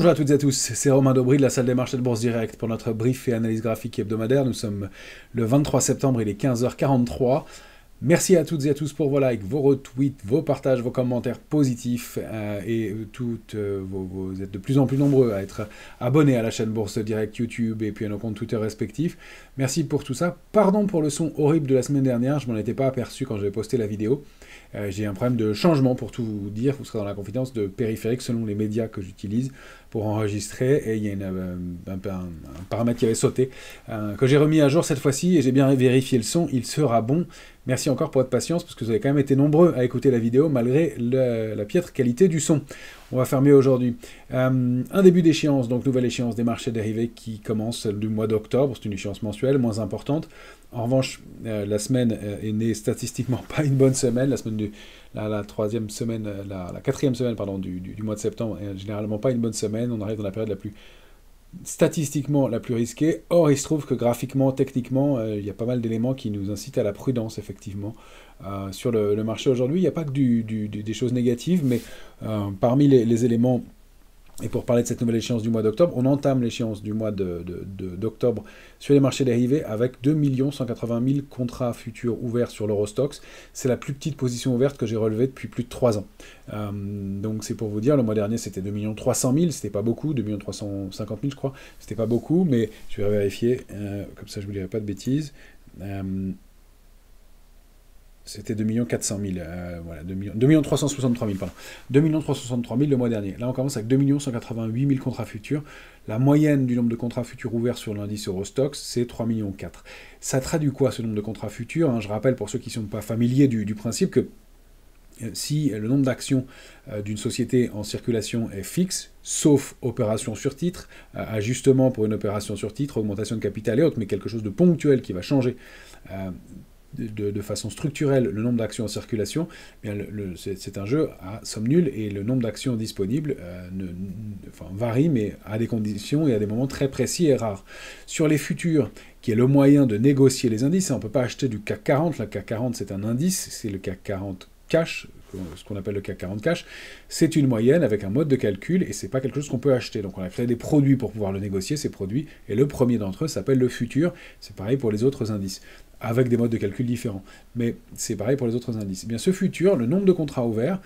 Bonjour à toutes et à tous, c'est Romain Daubry de la salle des marchés de Bourse Direct pour notre brief et analyse graphique hebdomadaire. Nous sommes le 23 septembre, il est 15h43. Merci à toutes et à tous pour vos likes, vos retweets, vos partages, vos commentaires positifs vous êtes de plus en plus nombreux à être abonnés à la chaîne Bourse Direct YouTube et puis à nos comptes Twitter respectifs. Merci pour tout ça. Pardon pour le son horrible de la semaine dernière, je m'en étais pas aperçu quand j'avais posté la vidéo. J'ai un problème de changement pour tout vous dire, vous serez dans la confidence de périphérique selon les médias que j'utilise pour enregistrer, et il y a un paramètre qui avait sauté, que j'ai remis à jour cette fois-ci, et j'ai bien vérifié le son, il sera bon. Merci encore pour votre patience, parce que vous avez quand même été nombreux à écouter la vidéo, malgré la piètre qualité du son. On va faire mieux aujourd'hui. Un début d'échéance, donc nouvelle échéance des marchés dérivés qui commence, celle du mois d'octobre, c'est une échéance mensuelle, moins importante. En revanche, la semaine est née statistiquement pas une bonne semaine, la semaine la troisième semaine, la quatrième semaine pardon, du mois de septembre est généralement pas une bonne semaine, on arrive dans la période statistiquement la plus risquée. Or, il se trouve que graphiquement, techniquement, il y a pas mal d'éléments qui nous incitent à la prudence, effectivement. Sur le marché aujourd'hui, il n'y a pas que des choses négatives, mais parmi les éléments, et pour parler de cette nouvelle échéance du mois d'octobre, on entame l'échéance du mois d'octobre sur les marchés dérivés avec 2 180 000 contrats futurs ouverts sur l'Eurostoxx. C'est la plus petite position ouverte que j'ai relevée depuis plus de 3 ans. Donc c'est pour vous dire, le mois dernier c'était 2 300 000, c'était pas beaucoup, 2 350 000 je crois, c'était pas beaucoup, mais je vais vérifier, comme ça je vous dirai pas de bêtises. C'était 2 400 000, voilà, 2 363 000, pardon. 2 363 000 le mois dernier. Là, on commence avec 2 188 000 contrats futurs. La moyenne du nombre de contrats futurs ouverts sur l'indice Eurostoxx, c'est 3,4 millions. Ça traduit quoi, ce nombre de contrats futurs, hein? Je rappelle, pour ceux qui ne sont pas familiers du principe, que si le nombre d'actions d'une société en circulation est fixe, sauf opération sur titre, ajustement pour une opération sur titre, augmentation de capital et autres, mais quelque chose de ponctuel qui va changer de façon structurelle le nombre d'actions en circulation, c'est un jeu à somme nulle et le nombre d'actions disponibles varie, mais à des conditions et à des moments très précis et rares. Sur les futurs, qui est le moyen de négocier les indices, on ne peut pas acheter du CAC 40, le CAC 40 c'est un indice, c'est le CAC 40 cash, ce qu'on appelle le CAC 40 cash, c'est une moyenne avec un mode de calcul et c'est pas quelque chose qu'on peut acheter. Donc on a créé des produits pour pouvoir le négocier, ces produits, et le premier d'entre eux s'appelle le futur, c'est pareil pour les autres indices, avec des modes de calcul différents. Mais c'est pareil pour les autres indices. Eh bien, ce futur, le nombre de contrats ouverts,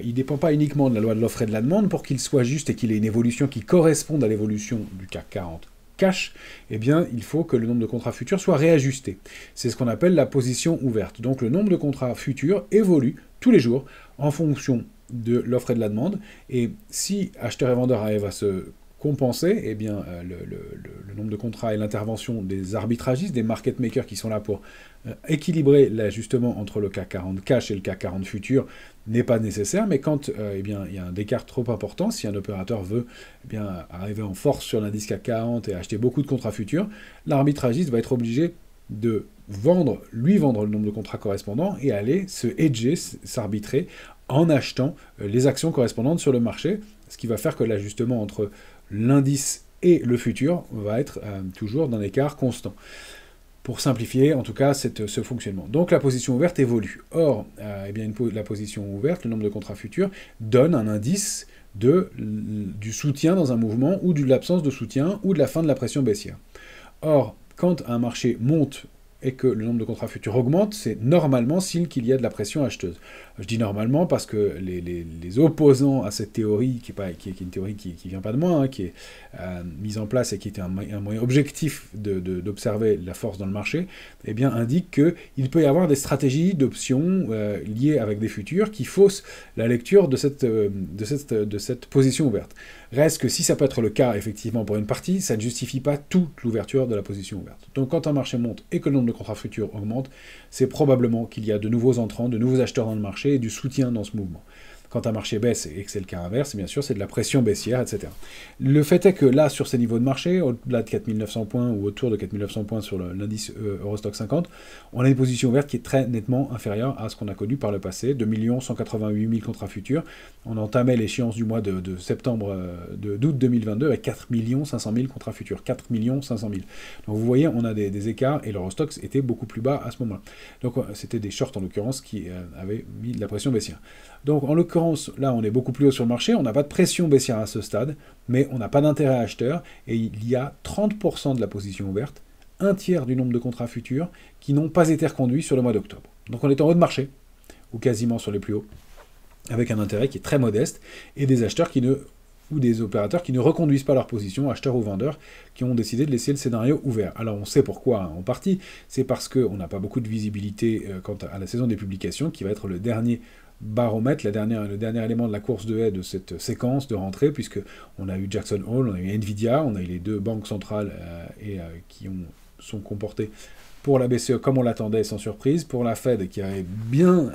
il ne dépend pas uniquement de la loi de l'offre et de la demande. Pour qu'il soit juste et qu'il ait une évolution qui corresponde à l'évolution du CAC 40 cash, eh bien, il faut que le nombre de contrats futurs soit réajusté. C'est ce qu'on appelle la position ouverte. Donc, le nombre de contrats futurs évolue tous les jours en fonction de l'offre et de la demande. Et si acheteurs et vendeurs arrivent à se compenser, eh bien, le nombre de contrats et l'intervention des arbitragistes, des market makers qui sont là pour équilibrer l'ajustement entre le CAC 40 cash et le CAC 40 futur n'est pas nécessaire, mais quand eh bien, il y a un écart trop important, si un opérateur veut eh bien, arriver en force sur l'indice CAC 40 et acheter beaucoup de contrats futurs, l'arbitragiste va être obligé de lui vendre le nombre de contrats correspondants et aller se hedger, s'arbitrer en achetant les actions correspondantes sur le marché, ce qui va faire que l'ajustement entre l'indice et le futur va être toujours d'un écart constant. Pour simplifier, en tout cas, ce fonctionnement. Donc la position ouverte évolue. Or, eh bien, la position ouverte, le nombre de contrats futurs, donne un indice du soutien dans un mouvement, ou de l'absence de soutien, ou de la fin de la pression baissière. Or, quand un marché monte et que le nombre de contrats futurs augmente, c'est normalement signe qu'il y a de la pression acheteuse. Je dis normalement parce que les opposants à cette théorie, qui est une théorie qui vient pas de moi, hein, qui est mise en place et qui était un moyen objectif d'observer la force dans le marché, eh bien, indiquent qu'il peut y avoir des stratégies d'options liées avec des futurs qui faussent la lecture de cette position ouverte. Reste que si ça peut être le cas, effectivement, pour une partie, ça ne justifie pas toute l'ouverture de la position ouverte. Donc quand un marché monte et que le nombre de contrats futurs augmente, c'est probablement qu'il y a de nouveaux entrants, de nouveaux acheteurs dans le marché et du soutien dans ce mouvement. Quand un marché baisse et que c'est le cas inverse, bien sûr, c'est de la pression baissière, etc. Le fait est que là, sur ces niveaux de marché, au-delà de 4900 points ou autour de 4900 points sur l'indice Eurostoxx 50, on a une position ouverte qui est très nettement inférieure à ce qu'on a connu par le passé, 2 188 000 contrats futurs. On entamait l'échéance du mois de septembre, d'août 2022 avec 4 500 000 contrats futurs, 4 500 000. Donc vous voyez, on a des écarts et l'Eurostoxx était beaucoup plus bas à ce moment-là. Donc c'était des shorts en l'occurrence qui avaient mis de la pression baissière. Donc en l'occurrence, l'occurrence, là, on est beaucoup plus haut sur le marché, on n'a pas de pression baissière à ce stade, mais on n'a pas d'intérêt acheteur, et il y a 30% de la position ouverte, un tiers du nombre de contrats futurs qui n'ont pas été reconduits sur le mois d'octobre. Donc on est en haut de marché, ou quasiment sur les plus hauts, avec un intérêt qui est très modeste, et des acheteurs ou des opérateurs qui ne reconduisent pas leur position, acheteurs ou vendeurs, qui ont décidé de laisser le scénario ouvert. Alors on sait pourquoi, hein, en partie, c'est parce qu'on n'a pas beaucoup de visibilité quant à la saison des publications, qui va être le dernier baromètre, le dernier élément de la course de haie de cette séquence de rentrée, puisque on a eu Jackson Hole, on a eu Nvidia, on a eu les deux banques centrales qui sont comportées pour la BCE comme on l'attendait sans surprise, pour la Fed qui avait bien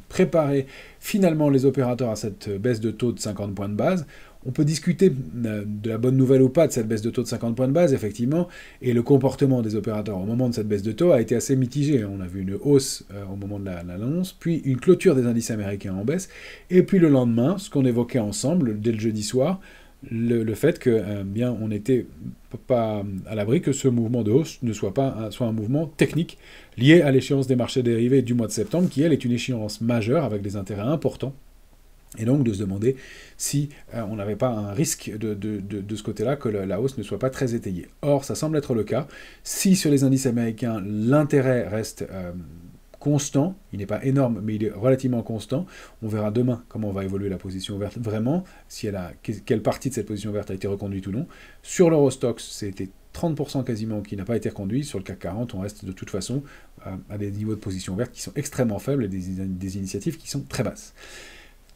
préparé finalement les opérateurs à cette baisse de taux de 50 points de base. On peut discuter de la bonne nouvelle ou pas de cette baisse de taux de 50 points de base, effectivement, et le comportement des opérateurs au moment de cette baisse de taux a été assez mitigé. On a vu une hausse au moment de l'annonce, puis une clôture des indices américains en baisse, et puis le lendemain, ce qu'on évoquait ensemble dès le jeudi soir, le fait que bien on n'était pas à l'abri que ce mouvement de hausse ne soit un mouvement technique lié à l'échéance des marchés dérivés du mois de septembre, qui elle est une échéance majeure avec des intérêts importants. Et donc de se demander si on n'avait pas un risque de ce côté-là, que la hausse ne soit pas très étayée. Or, ça semble être le cas. Si sur les indices américains, l'intérêt reste constant, il n'est pas énorme, mais il est relativement constant, on verra demain comment va évoluer la position ouverte vraiment, si quelle partie de cette position ouverte a été reconduite ou non. Sur l'Eurostoxx, c'était 30% quasiment qui n'a pas été reconduit. Sur le CAC 40, on reste de toute façon à des niveaux de position ouverte qui sont extrêmement faibles et des initiatives qui sont très basses.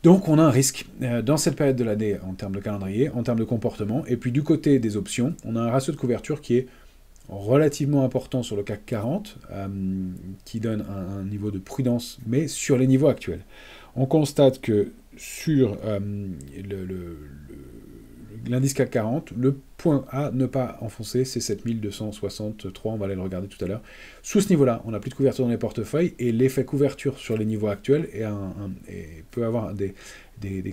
Donc on a un risque dans cette période de l'année en termes de calendrier, en termes de comportement, et puis du côté des options, on a un ratio de couverture qui est relativement important sur le CAC 40, qui donne un niveau de prudence, mais sur les niveaux actuels. On constate que sur l'indice CAC 40, le point à ne pas enfoncer, c'est 7263, on va aller le regarder tout à l'heure. Sous ce niveau-là, on n'a plus de couverture dans les portefeuilles, et l'effet couverture sur les niveaux actuels peut avoir des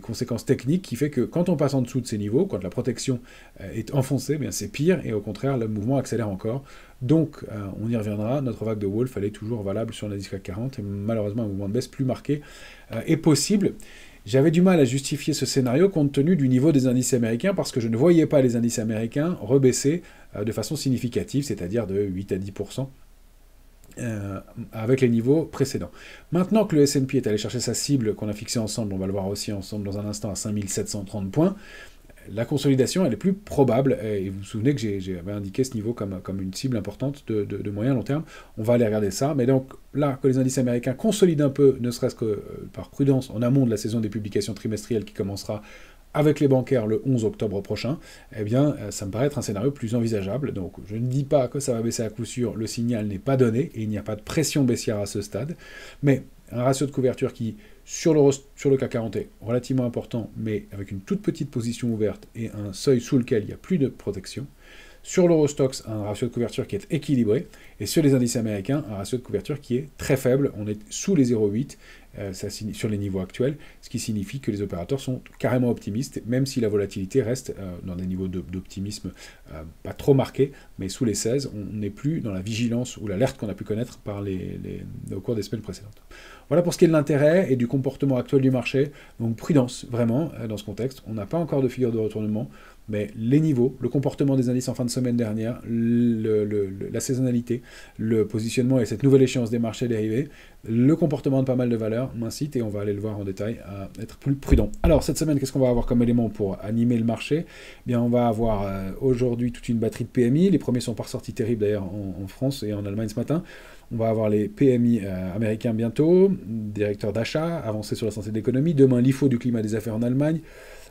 conséquences techniques qui fait que quand on passe en dessous de ces niveaux, quand la protection est enfoncée, bien c'est pire, et au contraire, le mouvement accélère encore. Donc, on y reviendra, notre vague de Wolf, elle est toujours valable sur l'indice CAC 40, et malheureusement, un mouvement de baisse plus marqué est possible. J'avais du mal à justifier ce scénario compte tenu du niveau des indices américains, parce que je ne voyais pas les indices américains rebaisser de façon significative, c'est-à-dire de 8 à 10%. Avec les niveaux précédents. Maintenant que le S&P est allé chercher sa cible qu'on a fixée ensemble, on va le voir aussi ensemble dans un instant à 5730 points, la consolidation elle est plus probable, et vous vous souvenez que j'avais indiqué ce niveau comme une cible importante de moyen long terme. On va aller regarder ça, mais donc là que les indices américains consolident un peu, ne serait-ce que par prudence, en amont de la saison des publications trimestrielles qui commencera avec les bancaires le 11 octobre prochain, eh bien, ça me paraît être un scénario plus envisageable. Donc, je ne dis pas que ça va baisser à coup sûr, le signal n'est pas donné, et il n'y a pas de pression baissière à ce stade, mais un ratio de couverture qui, sur le CAC 40, est relativement important, mais avec une toute petite position ouverte et un seuil sous lequel il n'y a plus de protection. Sur l'Eurostoxx, un ratio de couverture qui est équilibré, et sur les indices américains, un ratio de couverture qui est très faible, on est sous les 0,8 sur les niveaux actuels, ce qui signifie que les opérateurs sont carrément optimistes, même si la volatilité reste dans des niveaux d'optimisme pas trop marqués, mais sous les 16, on n'est plus dans la vigilance ou l'alerte qu'on a pu connaître au cours des semaines précédentes. Voilà pour ce qui est de l'intérêt et du comportement actuel du marché, donc prudence vraiment dans ce contexte. On n'a pas encore de figure de retournement, mais les niveaux, le comportement des indices en fin de semaine dernière, la saisonnalité, le positionnement et cette nouvelle échéance des marchés dérivés, le comportement de pas mal de valeurs m'incite, et on va aller le voir en détail, à être plus prudent. Alors cette semaine, qu'est-ce qu'on va avoir comme élément pour animer le marché? Bien, on va avoir aujourd'hui toute une batterie de PMI. Les premiers sont pas ressortis terribles d'ailleurs en France et en Allemagne ce matin. On va avoir les PMI américains bientôt, directeur d'achat, avancé sur la santé de l'économie. Demain, l'IFO du climat des affaires en Allemagne.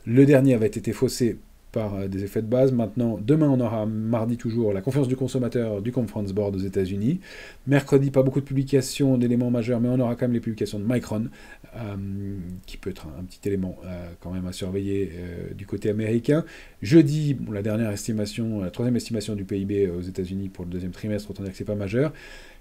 Le dernier avait été faussé par des effets de base. Maintenant, demain, on aura mardi toujours la confiance du consommateur du Conference Board aux États-Unis. Mercredi, pas beaucoup de publications d'éléments majeurs, mais on aura quand même les publications de Micron, qui peut être un petit élément quand même à surveiller du côté américain. Jeudi, la dernière estimation, la troisième estimation du PIB aux États-Unis pour le deuxième trimestre, autant dire que c'est pas majeur.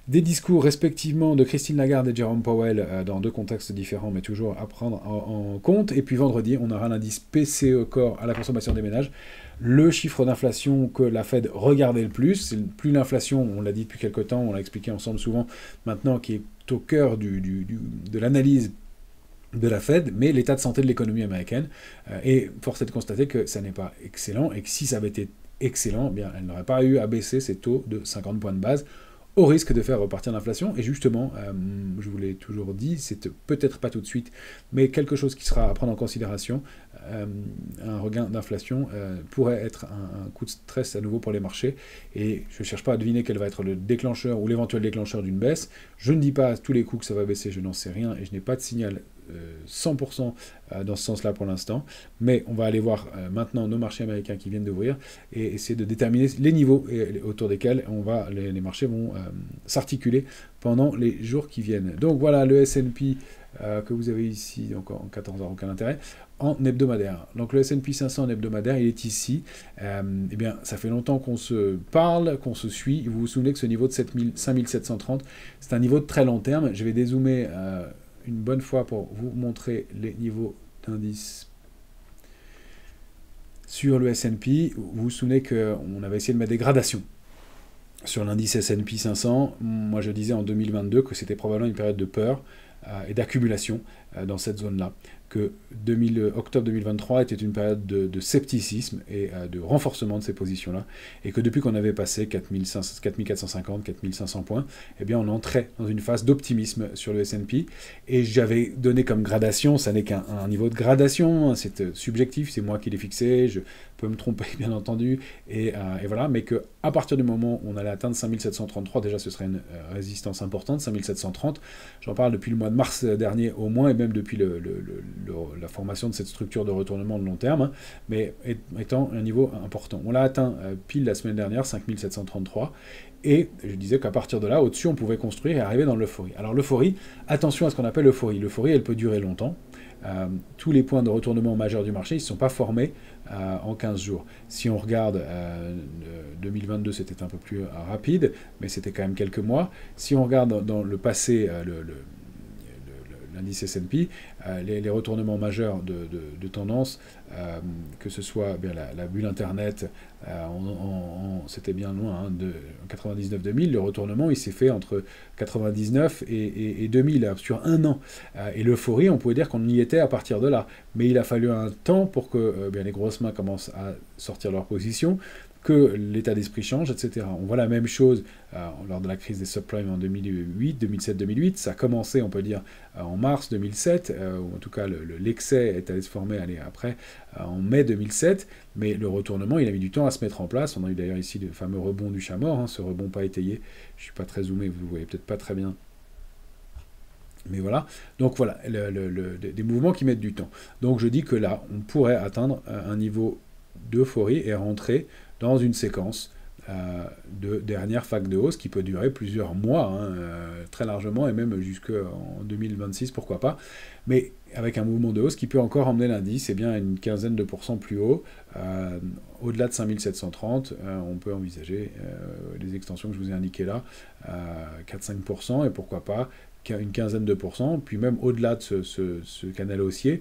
Des discours respectivement de Christine Lagarde et Jerome Powell dans deux contextes différents, mais toujours à prendre en compte. Et puis vendredi, on aura l'indice PCE Core à la consommation des ménages, le chiffre d'inflation que la Fed regardait le plus. C'est plus l'inflation, on l'a dit depuis quelque temps, on l'a expliqué ensemble souvent, maintenant qui est au cœur de l'analyse de la Fed, mais l'état de santé de l'économie américaine. Et force est de constater que ça n'est pas excellent, et que si ça avait été excellent, eh bien, elle n'aurait pas eu à baisser ses taux de 50 points de base, au risque de faire repartir l'inflation. Et justement, je vous l'ai toujours dit, c'est peut-être pas tout de suite, mais quelque chose qui sera à prendre en considération. Un regain d'inflation pourrait être un coup de stress à nouveau pour les marchés. Et je ne cherche pas à deviner quel va être le déclencheur ou l'éventuel déclencheur d'une baisse. Je ne dis pas à tous les coups que ça va baisser, je n'en sais rien, et je n'ai pas de signal 100% dans ce sens-là pour l'instant, mais on va aller voir maintenant nos marchés américains qui viennent d'ouvrir et essayer de déterminer les niveaux autour desquels les marchés vont s'articuler pendant les jours qui viennent. Donc voilà le S&P que vous avez ici, donc en 14 heures, aucun intérêt, en hebdomadaire. Donc le S&P 500 en hebdomadaire, il est ici. Eh bien, ça fait longtemps qu'on se parle, qu'on se suit. Vous vous souvenez que ce niveau de 5730, c'est un niveau de très long terme. Je vais dézoomer une bonne fois pour vous montrer les niveaux d'indice sur le S&P. Vous vous souvenez qu'on avait essayé de mettre des gradations sur l'indice S&P 500. Moi, je disais en 2022 que c'était probablement une période de peur et d'accumulation dans cette zone-là, que octobre 2023 était une période de scepticisme et de renforcement de ces positions-là, et que depuis qu'on avait passé 4450, 4500 points, eh bien on entrait dans une phase d'optimisme sur le S&P, et j'avais donné comme gradation, ça n'est qu'un niveau de gradation, hein, c'est subjectif, c'est moi qui l'ai fixé, je peux me tromper bien entendu, et voilà, mais qu'à partir du moment où on allait atteindre 5733, déjà ce serait une résistance importante, 5730, j'en parle depuis le mois de mars dernier au moins, et même depuis la formation de cette structure de retournement de long terme, hein, mais étant un niveau important. On l'a atteint pile la semaine dernière, 5733, et je disais qu'à partir de là, au-dessus, on pouvait construire et arriver dans l'euphorie. Alors l'euphorie, attention à ce qu'on appelle l'euphorie. L'euphorie, elle peut durer longtemps. Tous les points de retournement majeurs du marché, ils ne sont pas formés en 15 jours. Si on regarde 2022, c'était un peu plus rapide, mais c'était quand même quelques mois. Si on regarde dans le passé, l'indice S&P, les retournements majeurs de tendance, que ce soit bien la bulle Internet, c'était bien loin, hein, de 99-2000, le retournement il s'est fait entre 99 et 2000, sur un an. Et l'euphorie, on pouvait dire qu'on y était à partir de là. Mais il a fallu un temps pour que bien, les grosses mains commencent à sortir leur position, que l'état d'esprit change, etc. On voit la même chose lors de la crise des subprimes en 2007-2008. Ça a commencé, on peut dire, en mars 2007, ou en tout cas l'excès est allé se former après, en mai 2007, mais le retournement, il a mis du temps à se mettre en place. On a eu d'ailleurs ici le fameux rebond du chat mort, hein, ce rebond pas étayé. Je ne suis pas très zoomé, vous ne voyez peut-être pas très bien. Mais voilà, donc voilà, des mouvements qui mettent du temps. Donc je dis que là, on pourrait atteindre un niveau d'euphorie et rentrer dans une séquence de dernière vague de hausse qui peut durer plusieurs mois, hein, très largement, et même jusqu'en 2026, pourquoi pas, mais avec un mouvement de hausse qui peut encore emmener l'indice bien une quinzaine de pourcents plus haut, au-delà de 5730, on peut envisager les extensions que je vous ai indiquées là, 4-5%, et pourquoi pas une quinzaine de pourcents, puis même au-delà de ce canal haussier,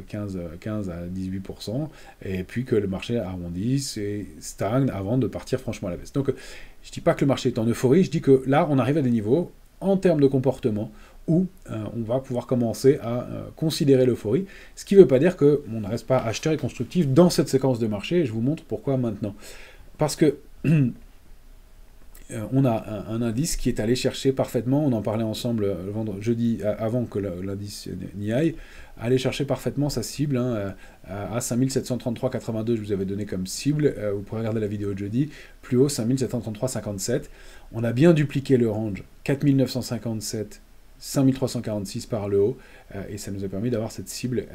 15 à 18%, et puis que le marché arrondisse et stagne avant de partir franchement à la baisse. Donc je ne dis pas que le marché est en euphorie, je dis que là on arrive à des niveaux, en termes de comportement, où on va pouvoir commencer à considérer l'euphorie, ce qui ne veut pas dire qu'on ne reste pas acheteur et constructif dans cette séquence de marché, et je vous montre pourquoi maintenant. Parce que on a un indice qui est allé chercher parfaitement, on en parlait ensemble jeudi, avant que l'indice n'y aille, aller chercher parfaitement sa cible, hein, à 5733,82, je vous avais donné comme cible, vous pourrez regarder la vidéo de jeudi, plus haut 5733,57. On a bien dupliqué le range, 4957, 5346 par le haut, et ça nous a permis d'avoir cette cible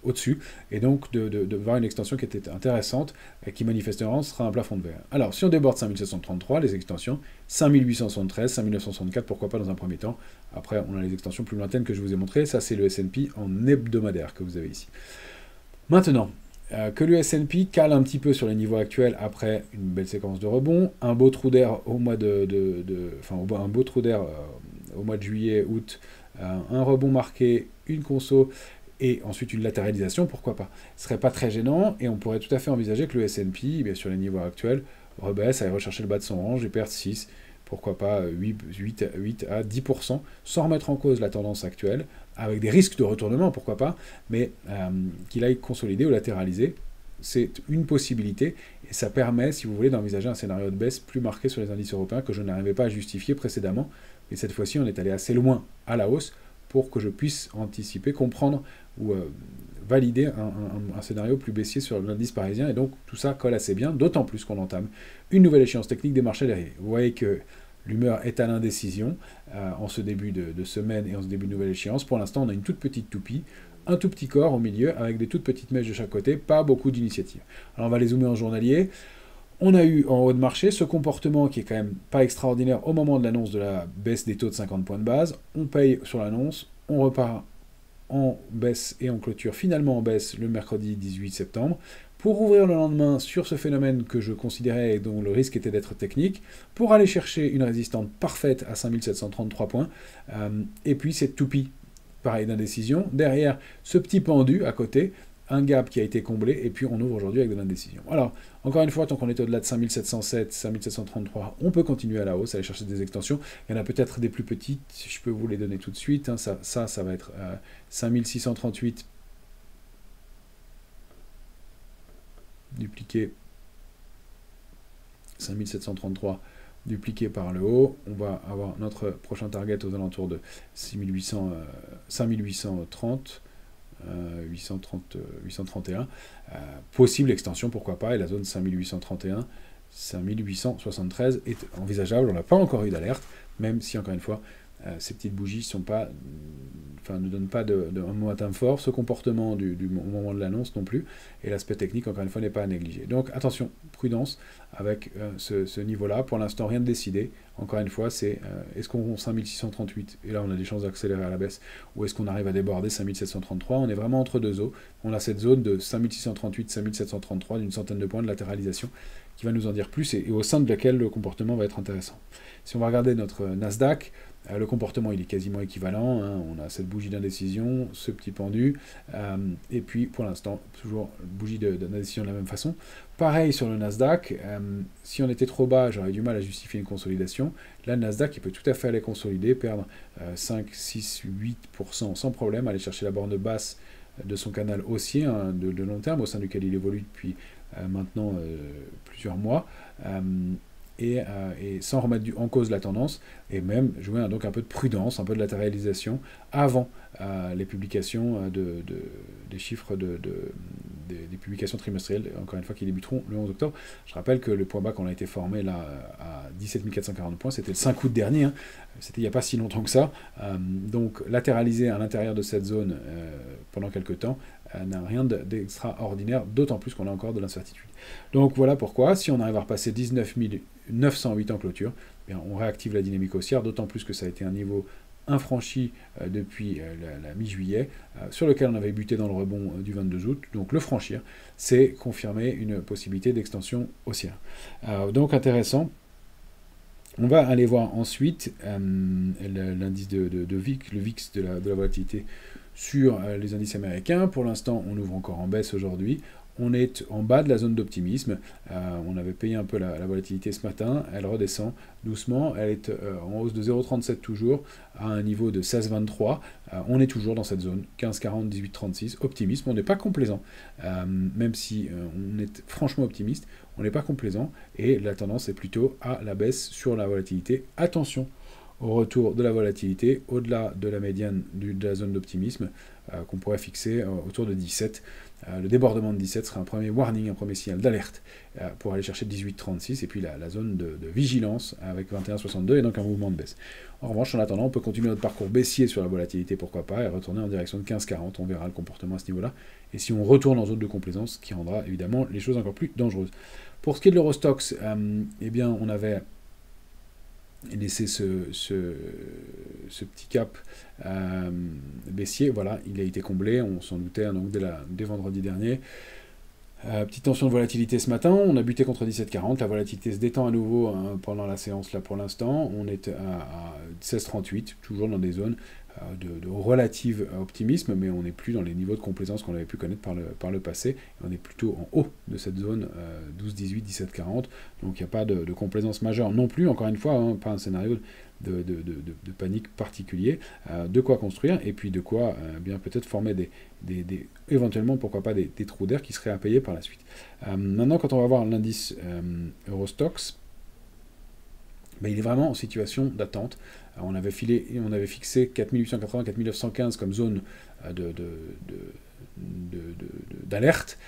au-dessus, et donc de voir une extension qui était intéressante, et qui manifestement sera un plafond de verre. Alors, si on déborde 5733, les extensions, 5873, 5964, pourquoi pas dans un premier temps. Après, on a les extensions plus lointaines que je vous ai montrées, ça c'est le S&P en hebdomadaire que vous avez ici. Maintenant, que le S&P cale un petit peu sur les niveaux actuels après une belle séquence de rebond, un beau trou d'air au mois un beau trou d'air au mois de juillet, août, un rebond marqué, une conso, et ensuite une latéralisation, pourquoi pas. Ce serait pas très gênant, et on pourrait tout à fait envisager que le S&P, bien sur les niveaux actuels, rebaisse, aille rechercher le bas de son range et perde 6, pourquoi pas 8 à 10%, sans remettre en cause la tendance actuelle, avec des risques de retournement, pourquoi pas, mais qu'il aille consolider ou latéraliser. C'est une possibilité, et ça permet, si vous voulez, d'envisager un scénario de baisse plus marqué sur les indices européens que je n'arrivais pas à justifier précédemment. Mais cette fois-ci, on est allé assez loin à la hausse pour que je puisse anticiper, comprendre ou valider un scénario plus baissier sur l'indice parisien. Et donc, tout ça colle assez bien, d'autant plus qu'on entame une nouvelle échéance technique des marchés dérivés. Vous voyez que l'humeur est à l'indécision en ce début de semaine et en ce début de nouvelle échéance. Pour l'instant, on a une toute petite toupie, un tout petit corps au milieu, avec des toutes petites mèches de chaque côté, pas beaucoup d'initiatives. Alors on va les zoomer en journalier. On a eu en haut de marché ce comportement qui est quand même pas extraordinaire au moment de l'annonce de la baisse des taux de 50 points de base. On paye sur l'annonce, on repart en baisse et on clôture finalement en baisse le mercredi 18 septembre. Pour ouvrir le lendemain sur ce phénomène que je considérais et dont le risque était d'être technique, pour aller chercher une résistance parfaite à 5733 points, et puis cette toupie, pareil d'indécision, derrière ce petit pendu à côté, un gap qui a été comblé, et puis on ouvre aujourd'hui avec de l'indécision. Alors, encore une fois, tant qu'on est au-delà de 5707, 5733, on peut continuer à la hausse, aller chercher des extensions. Il y en a peut-être des plus petites, je peux vous les donner tout de suite, hein. Ça va être 5638 dupliqué 5733 dupliqué par le haut, on va avoir notre prochain target aux alentours de 5830, 831, possible extension, pourquoi pas, et la zone 5831, 5873 est envisageable, on n'a pas encore eu d'alerte, même si, encore une fois, ces petites bougies ne donnent pas un momentum fort, ce comportement au moment de l'annonce non plus, et l'aspect technique, encore une fois, n'est pas à négliger. Donc attention, prudence avec ce niveau-là. Pour l'instant, rien de décidé. Encore une fois, c'est est-ce qu'on 5638, et là on a des chances d'accélérer à la baisse, ou est-ce qu'on arrive à déborder 5733? On est vraiment entre deux eaux. On a cette zone de 5638, 5733, d'une centaine de points de latéralisation, qui va nous en dire plus, et au sein de laquelle le comportement va être intéressant. Si on va regarder notre Nasdaq, le comportement il est quasiment équivalent, hein. On a cette bougie d'indécision, ce petit pendu, et puis pour l'instant, toujours bougie d'indécision de la même façon. Pareil sur le Nasdaq, si on était trop bas, j'aurais du mal à justifier une consolidation. Là, le Nasdaq, il peut tout à fait aller consolider, perdre 5, 6, 8% sans problème, aller chercher la borne basse de son canal haussier, hein, de long terme, au sein duquel il évolue depuis maintenant plusieurs mois. Et sans remettre en cause la tendance, et même jouer donc un peu de prudence, un peu de latéralisation, avant les publications des chiffres des publications trimestrielles, encore une fois, qui débuteront le 11 octobre. Je rappelle que le point bas qu'on a été formé là à 17 440 points, c'était le 5 août dernier, hein. C'était il n'y a pas si longtemps que ça. Donc latéraliser à l'intérieur de cette zone pendant quelques temps n'a rien d'extraordinaire, d'autant plus qu'on a encore de l'incertitude. Donc voilà pourquoi, si on arrive à repasser 19 908 en clôture, bien, on réactive la dynamique haussière, d'autant plus que ça a été un niveau infranchi depuis la mi-juillet, sur lequel on avait buté dans le rebond du 22 août. Donc le franchir, c'est confirmer une possibilité d'extension haussière. Donc intéressant. On va aller voir ensuite l'indice de VIX, le VIX de la volatilité sur les indices américains. Pour l'instant, on ouvre encore en baisse aujourd'hui. On est en bas de la zone d'optimisme. On avait payé un peu la volatilité ce matin. Elle redescend doucement. Elle est en hausse de 0,37 toujours, à un niveau de 16,23. On est toujours dans cette zone, 15,40, 18,36. Optimisme, on n'est pas complaisant. Même si on est franchement optimiste, on n'est pas complaisant. Et la tendance est plutôt à la baisse sur la volatilité. Attention au retour de la volatilité au-delà de la médiane de la zone d'optimisme qu'on pourrait fixer autour de 17. Le débordement de 17 serait un premier warning, un premier signal d'alerte pour aller chercher 18,36 et puis la zone de vigilance avec 21,62 et donc un mouvement de baisse. En revanche, en attendant, on peut continuer notre parcours baissier sur la volatilité, pourquoi pas, et retourner en direction de 15,40. On verra le comportement à ce niveau-là. Et si on retourne en zone de complaisance, ce qui rendra évidemment les choses encore plus dangereuses. Pour ce qui est de l'Eurostoxx, eh bien, on avait laissé ce petit cap baissier, voilà, il a été comblé, on s'en doutait donc dès vendredi dernier. Petite tension de volatilité ce matin, on a buté contre 17,40, la volatilité se détend à nouveau pendant la séance là pour l'instant, on est à 16,38, toujours dans des zones de relative optimisme, mais on n'est plus dans les niveaux de complaisance qu'on avait pu connaître par le passé. On est plutôt en haut de cette zone 12, 18, 17, 40. Donc il n'y a pas de complaisance majeure non plus, encore une fois, hein, pas un scénario de panique particulier, de quoi construire, et puis de quoi bien peut-être former éventuellement, pourquoi pas, des trous d'air qui seraient à payer par la suite. Maintenant, quand on va voir l'indice Eurostoxx, ben, il est vraiment en situation d'attente. On avait fixé 4880, 4915 comme zone d'alerte.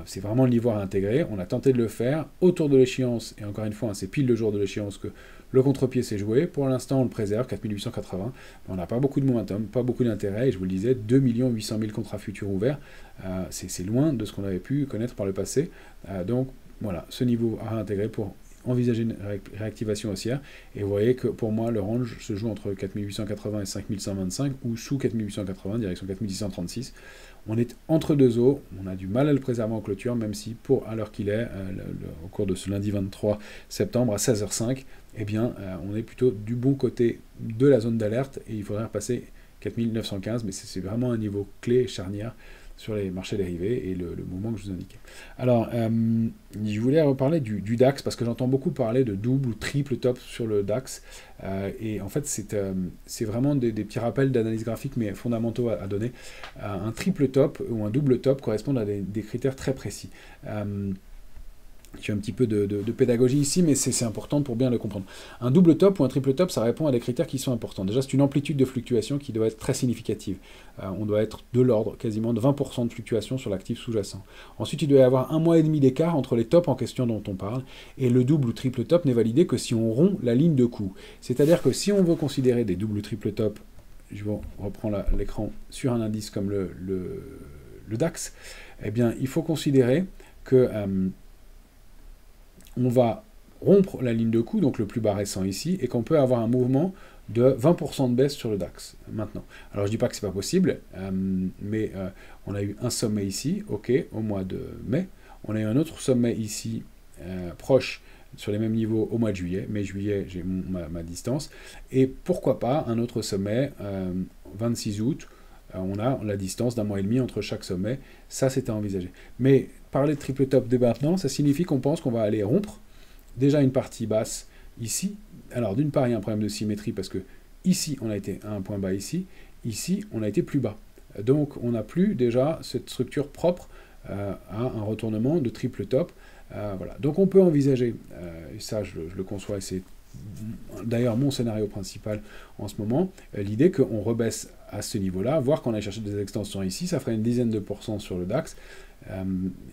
C'est vraiment le niveau à intégrer. On a tenté de le faire autour de l'échéance, et encore une fois, hein, c'est pile le jour de l'échéance que le contre-pied s'est joué. Pour l'instant, on le préserve, 4880. On n'a pas beaucoup de momentum, pas beaucoup d'intérêt, et je vous le disais, 2 800 000 contrats futurs ouverts. C'est loin de ce qu'on avait pu connaître par le passé. Donc voilà, ce niveau à réintégrer pour envisager une réactivation haussière, et vous voyez que pour moi le range se joue entre 4880 et 5125, ou sous 4880, direction 4636. On est entre deux eaux, on a du mal à le préserver en clôture, même si à l'heure qu'il est, au cours de ce lundi 23 septembre à 16h05, eh bien on est plutôt du bon côté de la zone d'alerte, et il faudrait repasser 4915, mais c'est vraiment un niveau clé, charnière, sur les marchés dérivés et le mouvement que je vous indiquais. Alors, je voulais reparler du DAX, parce que j'entends beaucoup parler de double ou triple top sur le DAX, et en fait, c'est vraiment des petits rappels d'analyse graphique, mais fondamentaux à donner. Un triple top ou un double top correspondent à des critères très précis. Je fais un petit peu de pédagogie ici, mais c'est important pour bien le comprendre. Un double top ou un triple top, ça répond à des critères qui sont importants. Déjà, c'est une amplitude de fluctuation qui doit être très significative. On doit être de l'ordre quasiment de 20% de fluctuation sur l'actif sous-jacent. Ensuite, il doit y avoir 1 mois et demi d'écart entre les tops en question dont on parle, et le double ou triple top n'est validé que si on rompt la ligne de coup. C'est-à-dire que si on veut considérer des doubles ou triple top, je reprends l'écran sur un indice comme le DAX, eh bien, il faut considérer que on va rompre la ligne de coup, donc le plus bas récent ici, et qu'on peut avoir un mouvement de 20% de baisse sur le DAX, maintenant. Alors je ne dis pas que ce n'est pas possible, mais on a eu un sommet ici, ok, au mois de mai. On a eu un autre sommet ici, proche, sur les mêmes niveaux au mois de juillet. Mai-juillet, j'ai ma distance. Et pourquoi pas un autre sommet, 26 août, on a la distance d'1 mois et demi entre chaque sommet. Ça, c'était envisagé. Mais parler de triple top dès maintenant, ça signifie qu'on pense qu'on va aller rompre déjà une partie basse ici. Alors, d'une part, il y a un problème de symétrie, parce que ici, on a été à un point bas ici on a été plus bas. Donc, on n'a plus déjà cette structure propre à un retournement de triple top. Voilà. Donc, on peut envisager, et ça, je le conçois, et c'est d'ailleurs mon scénario principal en ce moment, l'idée qu'on rebaisse à ce niveau-là, voire qu'on aille chercher des extensions ici, ça ferait une dizaine de pourcents sur le DAX.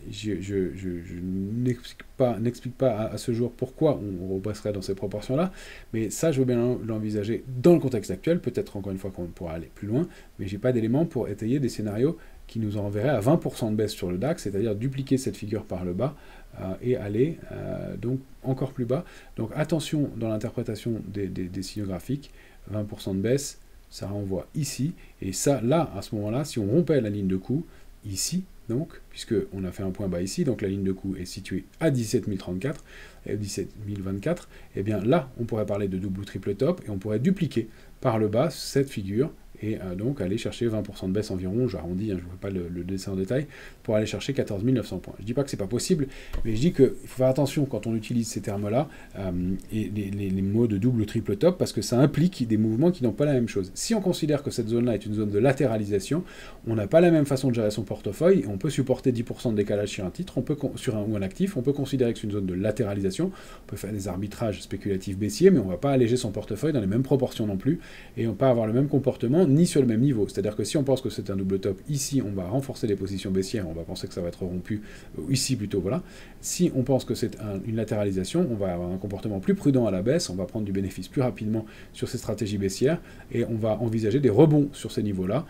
Je n'explique pas à ce jour pourquoi on repasserait dans ces proportions-là, mais ça, je veux bien l'envisager dans le contexte actuel. Peut-être encore une fois qu'on pourra aller plus loin, mais je n'ai pas d'éléments pour étayer des scénarios qui nous enverraient à 20% de baisse sur le DAX, c'est-à-dire dupliquer cette figure par le bas et aller donc encore plus bas. Donc attention dans l'interprétation des signaux graphiques, 20% de baisse, ça renvoie ici, et ça, là, à ce moment-là, si on rompait la ligne de coup, ici, donc, puisqu'on a fait un point bas ici, donc la ligne de coup est située à 17 034, et 17 024, et bien là, on pourrait parler de double ou triple top, et on pourrait dupliquer par le bas cette figure, et donc aller chercher 20% de baisse environ, j'arrondis, hein, je ne vous fais pas le dessin en détail, pour aller chercher 14 900 points. Je ne dis pas que ce n'est pas possible, mais je dis qu'il faut faire attention quand on utilise ces termes-là, et les mots de double ou triple top, parce que ça implique des mouvements qui n'ont pas la même chose. Si on considère que cette zone-là est une zone de latéralisation, on n'a pas la même façon de gérer son portefeuille, et on peut supporter 10% de décalage sur un titre, ou un actif, on peut considérer que c'est une zone de latéralisation, on peut faire des arbitrages spéculatifs baissiers, mais on ne va pas alléger son portefeuille dans les mêmes proportions non plus, et on ne va pas avoir le même comportement, ni sur le même niveau. C'est-à-dire que si on pense que c'est un double top, ici, on va renforcer les positions baissières, on va penser que ça va être rompu, ici plutôt, voilà. Si on pense que c'est une latéralisation, on va avoir un comportement plus prudent à la baisse, on va prendre du bénéfice plus rapidement sur ces stratégies baissières, et on va envisager des rebonds sur ces niveaux-là,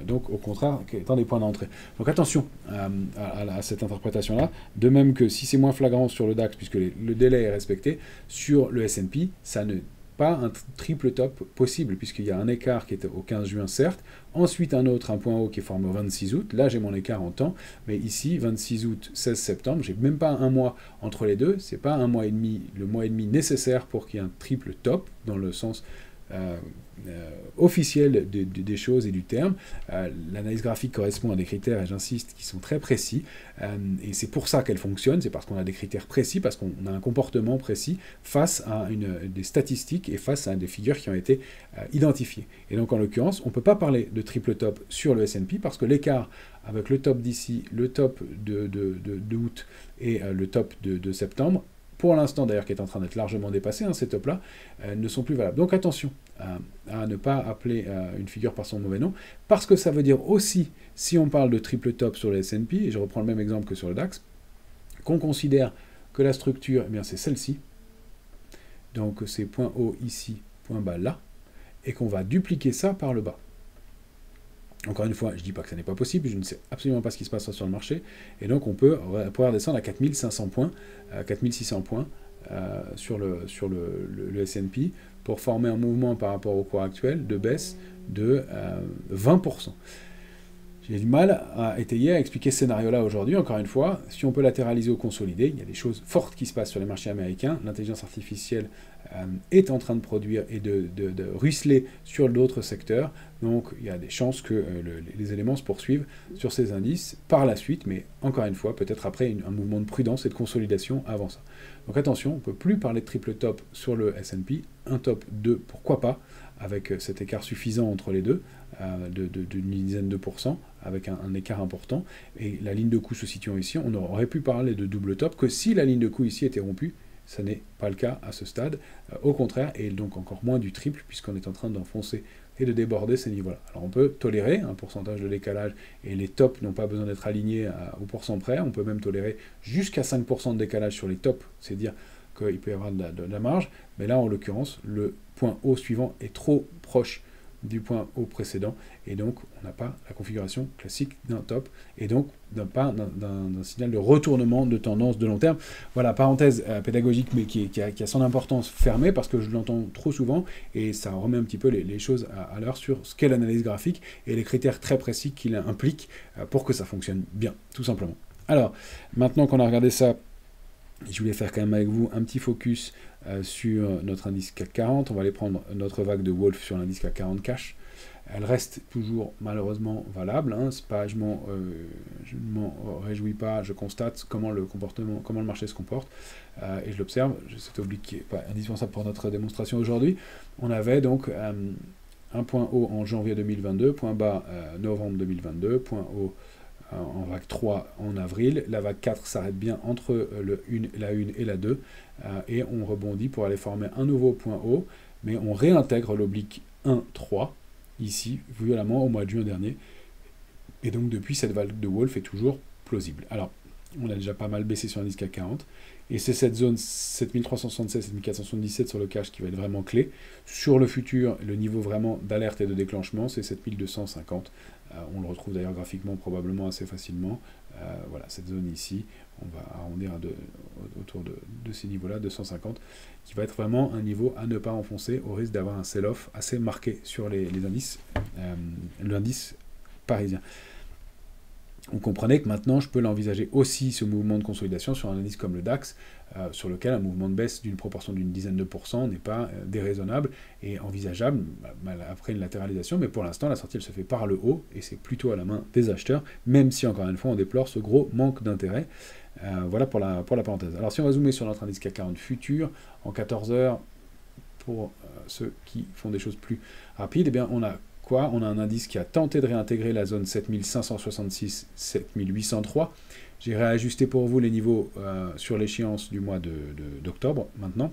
donc au contraire, étant des points d'entrée. Donc attention à cette interprétation-là, de même que si c'est moins flagrant sur le DAX, puisque le délai est respecté, sur le S&P, ça ne pas un triple top possible, puisqu'il y a un écart qui est au 15 juin, certes, ensuite un point haut qui est formé au 26 août, là j'ai mon écart en temps, mais ici, 26 août, 16 septembre, j'ai même pas un mois entre les deux, c'est pas un mois et demi, le mois et demi nécessaire pour qu'il y ait un triple top, dans le sens officielle des choses et du terme. L'analyse graphique correspond à des critères, et j'insiste, qui sont très précis, et c'est pour ça qu'elle fonctionne, c'est parce qu'on a des critères précis, parce qu'on a un comportement précis face à des statistiques et face à des figures qui ont été identifiées. Et donc en l'occurrence, on ne peut pas parler de triple top sur le S&P parce que l'écart avec le top d'ici, le top d'août et le top de septembre, pour l'instant d'ailleurs qui est en train d'être largement dépassé, ces tops-là, ne sont plus valables. Donc attention à ne pas appeler une figure par son mauvais nom, parce que ça veut dire aussi, si on parle de triple top sur le S&P, et je reprends le même exemple que sur le DAX, qu'on considère que la structure, eh bien c'est celle-ci, donc c'est point haut ici, point bas là, et qu'on va dupliquer ça par le bas. Encore une fois, je ne dis pas que ça n'est pas possible, je ne sais absolument pas ce qui se passe sur le marché, et donc on peut pouvoir descendre à 4500 points, 4600 points sur le S&P pour former un mouvement par rapport au cours actuel de baisse de 20%. J'ai du mal à étayer, à expliquer ce scénario-là aujourd'hui. Encore une fois, si on peut latéraliser ou consolider, il y a des choses fortes qui se passent sur les marchés américains. L'intelligence artificielle est en train de produire et de ruisseler sur d'autres secteurs. Donc il y a des chances que les éléments se poursuivent sur ces indices par la suite, mais encore une fois, peut-être après un mouvement de prudence et de consolidation avant ça. Donc attention, on ne peut plus parler de triple top sur le S&P, un top 2, pourquoi pas, avec cet écart suffisant entre les deux, d'une dizaine de pourcents, avec un écart important, et la ligne de coup se situant ici, on aurait pu parler de double top que si la ligne de coup ici était rompue. Ça n'est pas le cas à ce stade, au contraire, et donc encore moins du triple, puisqu'on est en train d'enfoncer et de déborder ces niveaux-là. Alors on peut tolérer un pourcentage de décalage, et les tops n'ont pas besoin d'être alignés au pourcent près, on peut même tolérer jusqu'à 5% de décalage sur les tops, c'est dire qu'il peut y avoir de la marge, mais là en l'occurrence, le point haut suivant est trop proche du point haut précédent, et donc on n'a pas la configuration classique d'un top, et donc pas d'un signal de retournement de tendance de long terme. Voilà, parenthèse pédagogique, mais qui a son importance fermée, parce que je l'entends trop souvent, et ça remet un petit peu les choses à l'heure sur ce qu'est l'analyse graphique, et les critères très précis qu'il implique pour que ça fonctionne bien, tout simplement. Alors, maintenant qu'on a regardé ça, je voulais faire quand même avec vous un petit focus sur notre indice CAC 40. On va aller prendre notre vague de Wolf sur l'indice CAC 40 cash. Elle reste toujours malheureusement valable. Pas, je ne m'en réjouis pas, je constate comment le marché se comporte et je l'observe. C'est obliqué, pas indispensable pour notre démonstration aujourd'hui. On avait donc un point haut en janvier 2022, point bas novembre 2022, point haut en vague 3 en avril. La vague 4 s'arrête bien entre la 1 et la 2, et on rebondit pour aller former un nouveau point haut, mais on réintègre l'oblique 1-3, ici, violemment au mois de juin dernier, et donc depuis, cette vague de Wolf est toujours plausible. Alors, on a déjà pas mal baissé sur l'indice CAC 40, et c'est cette zone 7376-7477 sur le cash qui va être vraiment clé. Sur le futur, le niveau vraiment d'alerte et de déclenchement, c'est 7250. On le retrouve d'ailleurs graphiquement probablement assez facilement. Voilà, cette zone ici, on va arrondir autour de ces niveaux-là, 250, qui va être vraiment un niveau à ne pas enfoncer au risque d'avoir un sell-off assez marqué sur les indices, l'indice parisien. Vous comprenez que maintenant, je peux l'envisager aussi, ce mouvement de consolidation, sur un indice comme le DAX, sur lequel un mouvement de baisse d'une proportion d'une dizaine de pourcents n'est pas déraisonnable et envisageable après une latéralisation. Mais pour l'instant, la sortie, elle se fait par le haut, et c'est plutôt à la main des acheteurs, même si, encore une fois, on déplore ce gros manque d'intérêt. Voilà pour la parenthèse. Alors, si on va zoomer sur notre indice CAC 40 futur, en 14 heures, pour ceux qui font des choses plus rapides, eh bien, on a on a un indice qui a tenté de réintégrer la zone 7566-7803. J'ai réajusté pour vous les niveaux sur l'échéance du mois d'octobre, maintenant.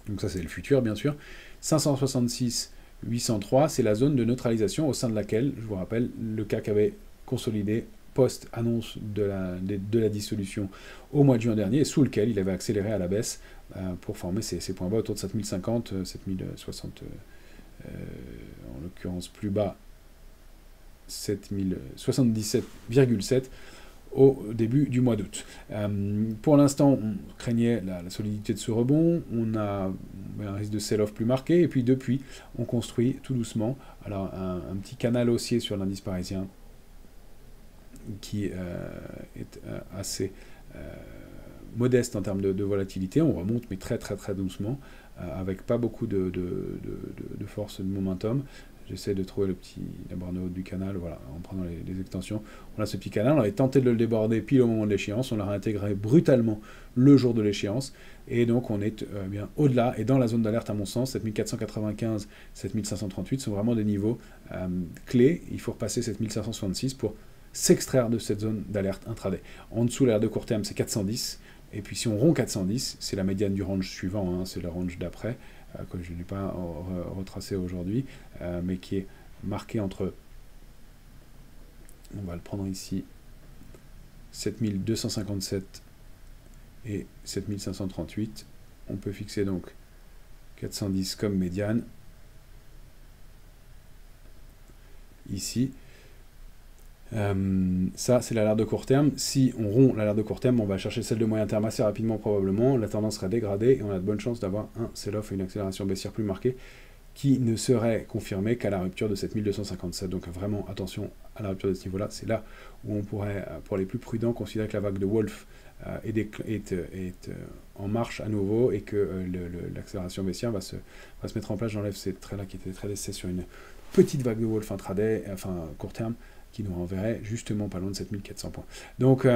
Donc ça, c'est le futur, bien sûr. 566-803, c'est la zone de neutralisation au sein de laquelle, je vous rappelle, le CAC avait consolidé post-annonce de la dissolution au mois de juin dernier, et sous lequel il avait accéléré à la baisse pour former ces points bas autour de 7050, 7060... en l'occurrence plus bas 77,7 au début du mois d'août. Pour l'instant, on craignait la solidité de ce rebond, on a un risque de sell-off plus marqué, et puis depuis, on construit tout doucement alors un petit canal haussier sur l'indice parisien qui est assez modeste en termes de volatilité. On remonte, mais très très très doucement, avec pas beaucoup de force de momentum. J'essaie de trouver la borne haute du canal, voilà, en prenant les extensions. On a ce petit canal, on avait tenté de le déborder pile au moment de l'échéance, on l'a réintégré brutalement le jour de l'échéance, et donc on est bien au-delà, et dans la zone d'alerte à mon sens, 7495, 7538 sont vraiment des niveaux clés. Il faut repasser 7566 pour s'extraire de cette zone d'alerte intraday. En dessous, l'alerte de court terme, c'est 410, et puis si on rompt 410, c'est la médiane du range suivant, hein, c'est le range d'après, que je n'ai pas retracé aujourd'hui, mais qui est marqué entre, on va le prendre ici, 7257 et 7538. On peut fixer donc 410 comme médiane, ici. Ça, c'est l'alerte de court terme. Si on rompt l'alerte de court terme, on va chercher celle de moyen terme assez rapidement probablement. La tendance sera dégradée et on a de bonnes chances d'avoir un sell-off et une accélération baissière plus marquée qui ne serait confirmée qu'à la rupture de 7257. Donc vraiment attention à la rupture de ce niveau-là. C'est là où on pourrait, pour les plus prudents, considérer que la vague de Wolf est en marche à nouveau et que l'accélération baissière va se mettre en place. J'enlève ces traits-là qui étaient très laissés sur une petite vague de Wolf intraday, enfin court terme, qui nous renverrait justement pas loin de 7400 points. Donc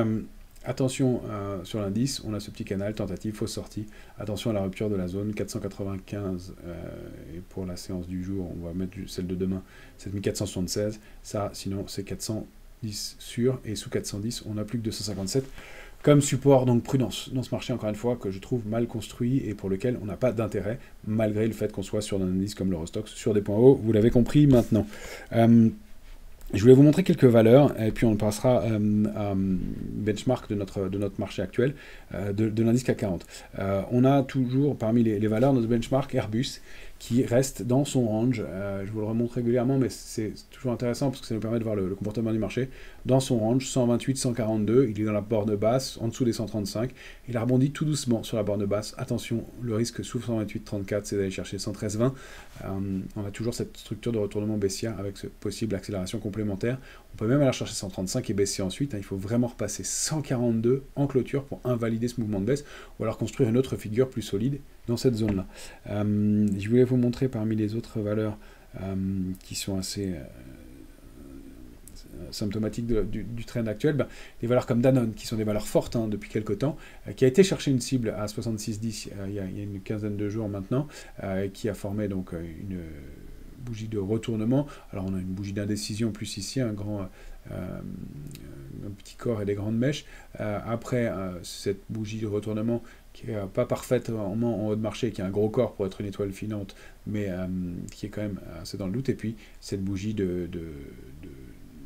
attention sur l'indice, on a ce petit canal, tentative, fausse sortie, attention à la rupture de la zone, 495, et pour la séance du jour, on va mettre celle de demain, 7476, ça, sinon c'est 410 sûr, et sous 410, on n'a plus que 257 comme support, donc prudence dans ce marché, encore une fois, que je trouve mal construit et pour lequel on n'a pas d'intérêt, malgré le fait qu'on soit sur un indice comme l'Eurostoxx, sur des points hauts, vous l'avez compris maintenant. Je voulais vous montrer quelques valeurs, et puis on passera à benchmark de notre marché actuel, de l'indice CAC 40. On a toujours, parmi les valeurs, notre benchmark Airbus, qui reste dans son range. Je vous le remontre régulièrement, mais c'est toujours intéressant, parce que ça nous permet de voir le comportement du marché. Dans son range, 128-142, il est dans la borne basse, en dessous des 135. Il a rebondi tout doucement sur la borne basse. Attention, le risque sous 128-34, c'est d'aller chercher 113-20. On a toujours cette structure de retournement baissière avec ce possible accélération complémentaire. On peut même aller chercher 135 et baisser ensuite. Il faut vraiment repasser 142 en clôture pour invalider ce mouvement de baisse, ou alors construire une autre figure plus solide dans cette zone-là. Je voulais vous montrer parmi les autres valeurs qui sont assez symptomatiques du trend actuel, des valeurs comme Danone, qui sont des valeurs fortes depuis quelques temps, qui a été chercher une cible à 66,10 il y a une quinzaine de jours maintenant, qui a formé donc une bougie de retournement. Alors on a une bougie d'indécision plus ici, un petit corps et des grandes mèches. Après cette bougie de retournement qui n'est pas parfaite en haut de marché, qui a un gros corps pour être une étoile filante, mais qui est quand même assez dans le doute. Et puis cette bougie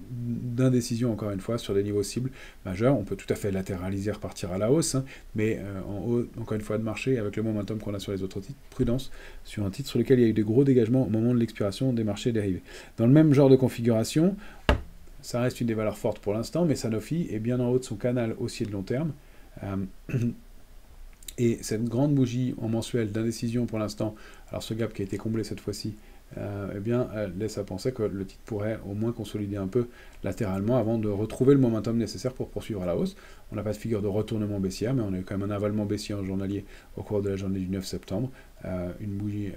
d'indécision, encore une fois, sur des niveaux cibles majeurs. On peut tout à fait latéraliser, repartir à la hausse, mais en haut, encore une fois, de marché, avec le momentum qu'on a sur les autres titres, prudence sur un titre sur lequel il y a eu des gros dégagements au moment de l'expiration des marchés dérivés. Dans le même genre de configuration, ça reste une des valeurs fortes pour l'instant, mais Sanofi est bien en haut de son canal haussier de long terme. Et cette grande bougie en mensuel d'indécision pour l'instant, alors ce gap qui a été comblé cette fois-ci, eh bien, laisse à penser que le titre pourrait au moins consolider un peu latéralement avant de retrouver le momentum nécessaire pour poursuivre à la hausse. On n'a pas de figure de retournement baissière, mais on a quand même un avalement baissier en journalier au cours de la journée du 9 septembre. Une bougie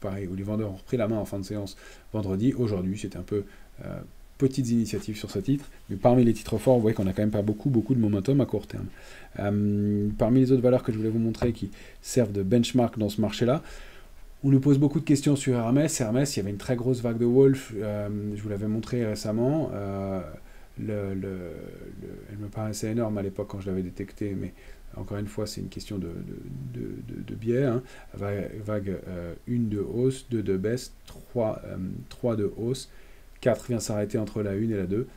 pareil, où les vendeurs ont repris la main en fin de séance vendredi. Aujourd'hui, c'est un peu petites initiatives sur ce titre, mais parmi les titres forts, vous voyez qu'on n'a quand même pas beaucoup de momentum à court terme. Parmi les autres valeurs que je voulais vous montrer qui servent de benchmark dans ce marché-là, on nous pose beaucoup de questions sur Hermès. Hermès, il y avait une très grosse vague de Wolf, je vous l'avais montré récemment. Elle me paraissait énorme à l'époque quand je l'avais détecté, mais encore une fois, c'est une question de biais. Vague 1 de hausse, 2 de baisse, 3 de hausse, 4 vient s'arrêter entre la 1 et la 2.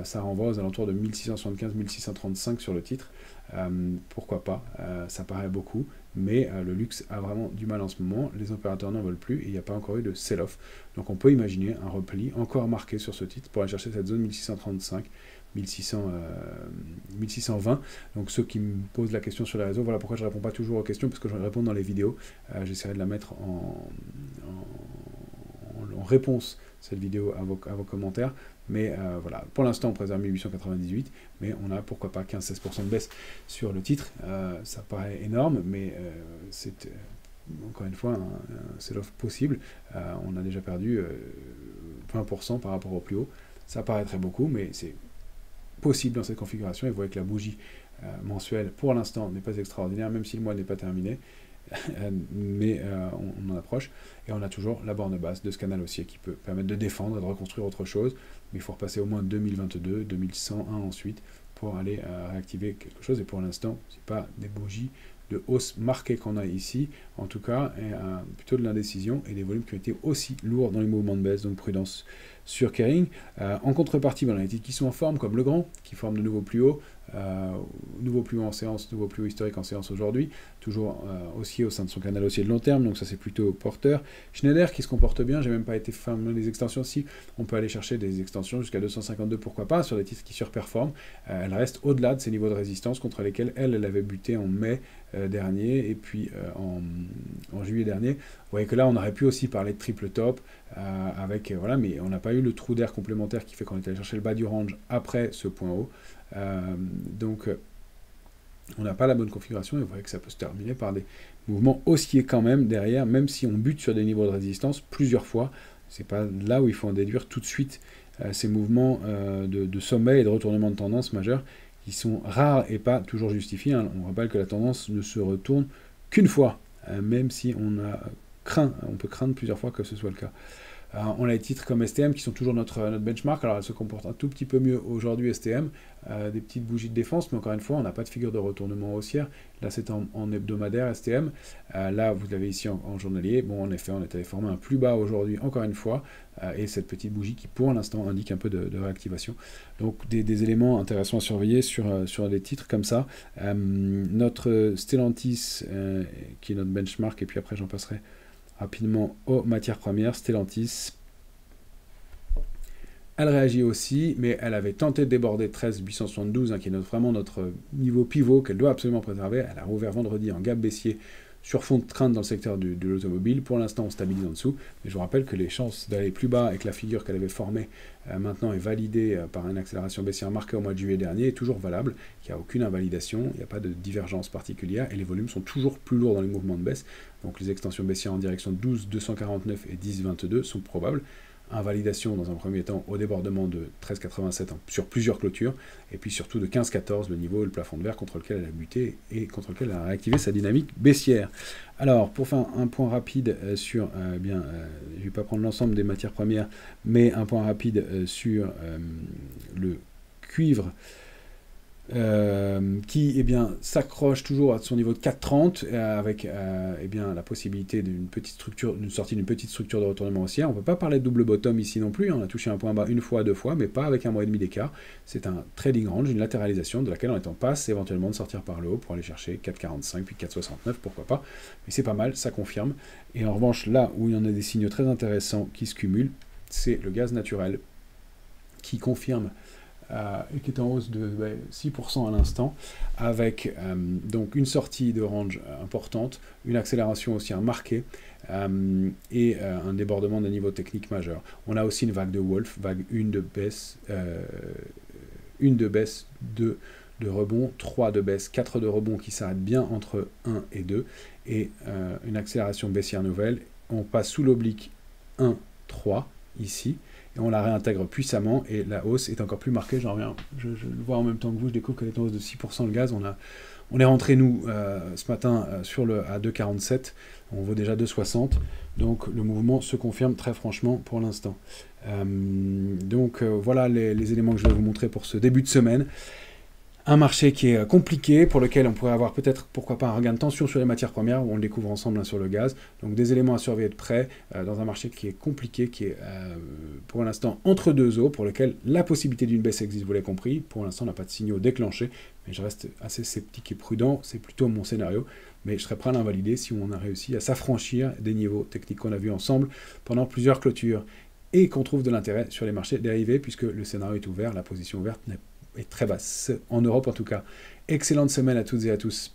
Ça renvoie aux alentours de 1675-1635 sur le titre. Pourquoi pas, ça paraît beaucoup, mais le luxe a vraiment du mal en ce moment, les opérateurs n'en veulent plus et il n'y a pas encore eu de sell-off. Donc on peut imaginer un repli encore marqué sur ce titre pour aller chercher cette zone 1635, 1620. Donc ceux qui me posent la question sur les réseaux, voilà pourquoi je ne réponds pas toujours aux questions, parce que je réponds dans les vidéos. J'essaierai de la mettre en en réponse cette vidéo à vos commentaires. Mais voilà, pour l'instant, on préserve 1898, mais on a pourquoi pas 15-16% de baisse sur le titre. Ça paraît énorme, mais c'est encore une fois un sell-off possible. On a déjà perdu 20% par rapport au plus haut. Ça paraîtrait beaucoup, mais c'est possible dans cette configuration. Et vous voyez que la bougie mensuelle, pour l'instant, n'est pas extraordinaire, même si le mois n'est pas terminé. Mais on en approche, et on a toujours la borne basse de ce canal haussier qui peut permettre de défendre et de reconstruire autre chose, mais il faut repasser au moins 2022, 2101 ensuite, pour aller réactiver quelque chose, et pour l'instant, c'est pas des bougies de hausse marquée qu'on a ici, en tout cas, et plutôt de l'indécision, et des volumes qui ont été aussi lourds dans les mouvements de baisse, donc prudence sur Kering. En contrepartie, on a les titres qui sont en forme, comme Legrand, qui forme de nouveaux plus hauts en séance, nouveau plus haut historique en séance aujourd'hui, toujours haussier au sein de son canal haussier de long terme, donc ça c'est plutôt porteur. Schneider qui se comporte bien, j'ai même pas été fan des extensions, si on peut aller chercher des extensions jusqu'à 252, pourquoi pas, sur des titres qui surperforment. Elle reste au-delà de ces niveaux de résistance contre lesquels elle avait buté en mai dernier, et puis en juillet dernier. Vous voyez que là on aurait pu aussi parler de triple top, voilà, mais on n'a pas eu le trou d'air complémentaire qui fait qu'on est allé chercher le bas du range après ce point haut. Donc on n'a pas la bonne configuration, et vous voyez que ça peut se terminer par des mouvements haussiers quand même derrière, même si on bute sur des niveaux de résistance plusieurs fois. C'est pas là où il faut en déduire tout de suite ces mouvements de sommet et de retournement de tendance majeurs qui sont rares et pas toujours justifiés. On rappelle que la tendance ne se retourne qu'une fois, même si on peut craindre plusieurs fois que ce soit le cas. On a des titres comme STM qui sont toujours notre benchmark. Alors elle se comporte un tout petit peu mieux aujourd'hui, STM, des petites bougies de défense, mais encore une fois on n'a pas de figure de retournement haussière. Là c'est en hebdomadaire STM, là vous l'avez ici en journalier. Bon, en effet on est allé former un plus bas aujourd'hui encore une fois, et cette petite bougie qui pour l'instant indique un peu de réactivation. Donc des éléments intéressants à surveiller sur des titres comme ça. Notre Stellantis qui est notre benchmark, et puis après j'en passerai rapidement aux matières premières. Stellantis, elle réagit aussi, mais elle avait tenté de déborder 13 872, qui est vraiment notre niveau pivot qu'elle doit absolument préserver. Elle a rouvert vendredi en gap baissier sur fond de crainte dans le secteur de l'automobile. Pour l'instant, on stabilise en dessous, mais je vous rappelle que les chances d'aller plus bas et que la figure qu'elle avait formée maintenant est validée par une accélération baissière marquée au mois de juillet dernier est toujours valable. Il n'y a aucune invalidation, il n'y a pas de divergence particulière, et les volumes sont toujours plus lourds dans les mouvements de baisse. Donc les extensions baissières en direction de 12 249 et 10 22 sont probables. Invalidation dans un premier temps au débordement de 13,87 sur plusieurs clôtures, et puis surtout de 15,14, le niveau et le plafond de verre contre lequel elle a buté et contre lequel elle a réactivé sa dynamique baissière. Alors, pour faire un point rapide sur, je ne vais pas prendre l'ensemble des matières premières, mais un point rapide sur le cuivre, qui s'accroche toujours à son niveau de 4,30 avec la possibilité d'une sortie d'une petite structure de retournement haussière. On ne peut pas parler de double bottom ici non plus, on a touché un point bas une fois, deux fois, mais pas avec 1,5 mois d'écart. C'est un trading range, une latéralisation de laquelle on est en passe éventuellement de sortir par le haut pour aller chercher 4,45 puis 4,69, pourquoi pas, mais c'est pas mal, ça confirme. Et en revanche, là où il y en a des signaux très intéressants qui se cumulent, c'est le gaz naturel qui confirme et qui est en hausse de 6% à l'instant, avec donc une sortie de range importante, une accélération haussière marquée et un débordement d'un niveau technique majeur. On a aussi une vague de Wolf, vague 1 de baisse, 2 de rebond, 3 de baisse, 4 de rebond qui s'arrêtent bien entre 1 et 2, et une accélération baissière nouvelle. On passe sous l'oblique 1, 3 ici, et on la réintègre puissamment, et la hausse est encore plus marquée. Je le vois en même temps que vous, je découvre qu'elle est en hausse de 6% le gaz. On est rentré, nous, ce matin, à 2,47, on vaut déjà 2,60, donc le mouvement se confirme très franchement pour l'instant. Voilà les éléments que je vais vous montrer pour ce début de semaine. Un marché qui est compliqué, pour lequel on pourrait avoir peut-être, pourquoi pas, un regain de tension sur les matières premières, où on le découvre ensemble sur le gaz. Donc des éléments à surveiller de près, dans un marché qui est compliqué, qui est pour l'instant entre deux eaux, pour lequel la possibilité d'une baisse existe, vous l'avez compris. Pour l'instant, on n'a pas de signaux déclenchés, mais je reste assez sceptique et prudent, c'est plutôt mon scénario. Mais je serais prêt à l'invalider si on a réussi à s'affranchir des niveaux techniques qu'on a vus ensemble pendant plusieurs clôtures, et qu'on trouve de l'intérêt sur les marchés dérivés, puisque le scénario est ouvert, la position ouverte est très basse, en Europe en tout cas. Excellente semaine à toutes et à tous.